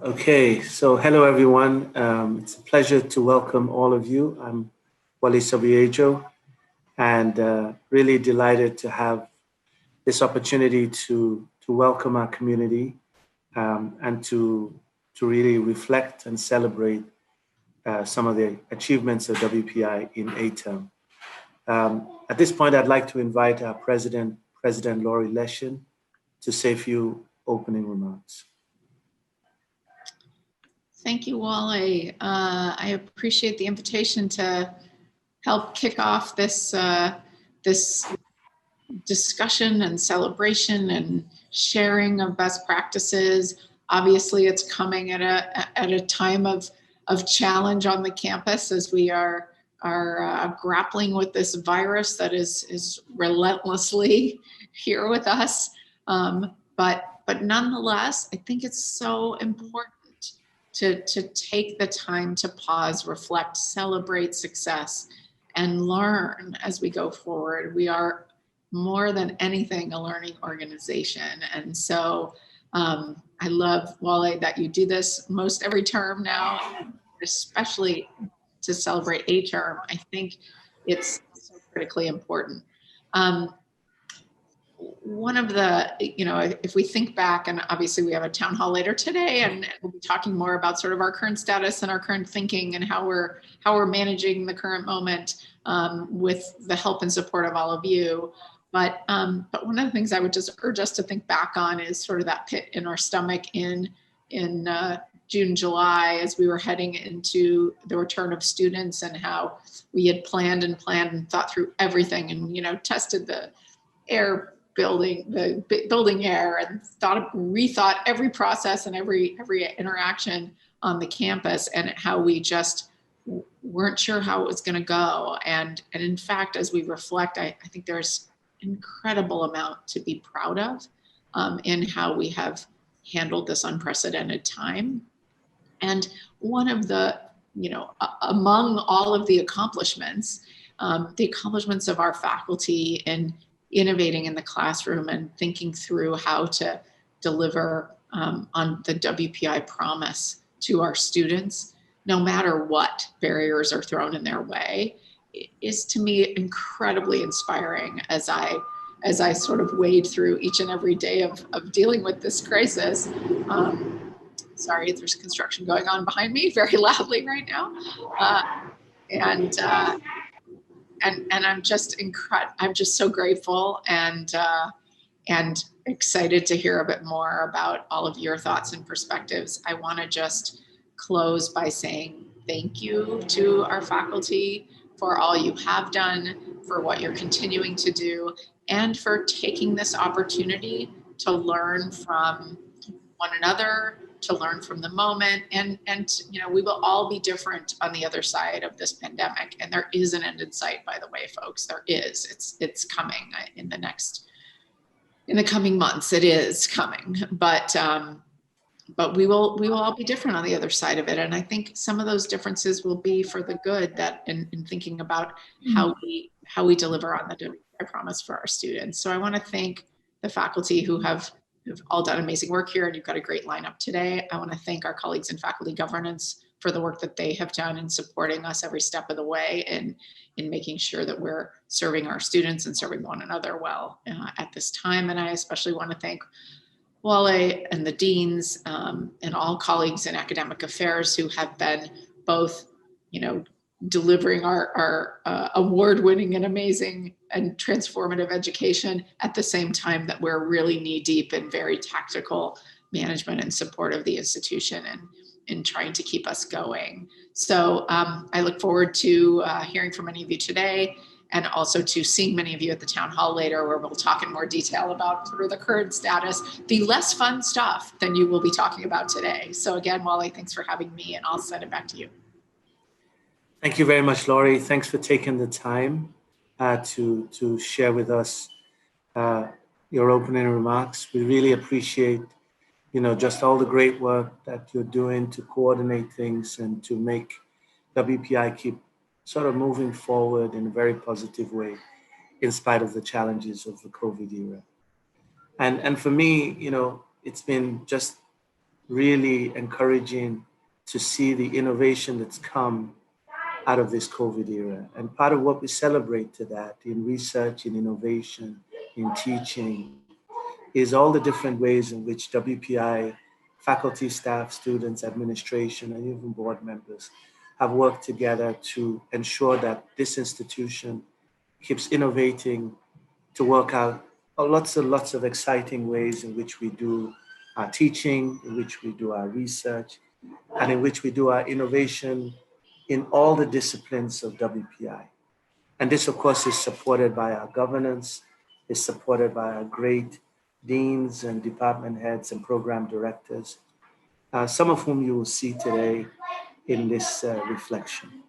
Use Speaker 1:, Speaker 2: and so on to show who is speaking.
Speaker 1: Okay, so hello everyone. It's a pleasure to welcome all of you. I'm Wale Sobiejo, and really delighted to have this opportunity to welcome our community and to really reflect and celebrate some of the achievements of WPI in A-term. At this point, I'd like to invite our president, President Laurie Leshin, to say a few opening remarks.
Speaker 2: Thank you, Wale. I appreciate the invitation to help kick off this discussion and celebration and sharing of best practices. Obviously, it's coming at a time of challenge on the campus as we are grappling with this virus that is relentlessly here with us. But nonetheless, I think it's so important to take the time to pause, reflect, celebrate success, and learn as we go forward. We are more than anything a learning organization. And so I love, Wale, that you do this most every term now, especially to celebrate a term. I think it's so critically important. One of the, if we think back, and obviously we have a town hall later today, and we'll be talking more about sort of our current status and our current thinking and how we're managing the current moment with the help and support of all of you. But one of the things I would just urge us to think back on is sort of that pit in our stomach in June, July, as we were heading into the return of students, and how we had planned and thought through everything, and tested the building air, and rethought every process and every interaction on the campus, and how we just weren't sure how it was going to go. And in fact, as we reflect, I think there's incredible amount to be proud of in how we have handled this unprecedented time. And one of the, among all of the accomplishments of our faculty in innovating in the classroom and thinking through how to deliver on the WPI promise to our students, no matter what barriers are thrown in their way, is to me incredibly inspiring as I sort of wade through each and every day of dealing with this crisis. Sorry, there's construction going on behind me very loudly right now. And I'm just I'm just so grateful and excited to hear a bit more about all of your thoughts and perspectives. I want to just close by saying thank you to our faculty for all you have done, for what you're continuing to do, and for taking this opportunity to learn from one another, to learn from the moment, and we will all be different on the other side of this pandemic, and there is an end in sight, by the way, folks. There is. It's coming in the coming months. It is coming, but we will all be different on the other side of it, and I think some of those differences will be for the good. That in thinking about how we deliver on the WPI promise for our students. So I want to thank the faculty who have all done amazing work here, and you've got a great lineup today. I want to thank our colleagues in faculty governance for the work that they have done in supporting us every step of the way in making sure that we're serving our students and serving one another well at this time. And I especially want to thank Wale and the deans and all colleagues in academic affairs who have been both, delivering our award-winning and amazing and transformative education at the same time that we're really knee-deep in very tactical management and support of the institution and in trying to keep us going. So I look forward to hearing from many of you today, and also to seeing many of you at the town hall later, where we'll talk in more detail about sort of the current status, the less fun stuff than you will be talking about today. So again, Wale, thanks for having me, and I'll send it back to you.
Speaker 1: Thank you very much, Laurie. Thanks for taking the time to share with us your opening remarks. We really appreciate, just all the great work that you're doing to coordinate things and to make WPI keep sort of moving forward in a very positive way, in spite of the challenges of the COVID era. And for me, it's been just really encouraging to see the innovation that's come out of this COVID era. And part of what we celebrate to that in research, in innovation, in teaching, is all the different ways in which WPI, faculty, staff, students, administration, and even board members have worked together to ensure that this institution keeps innovating to work out lots and lots of exciting ways in which we do our teaching, in which we do our research, and in which we do our innovation in all the disciplines of WPI. And this, of course, is supported by our governance, is supported by our great deans and department heads and program directors, some of whom you will see today in this reflection.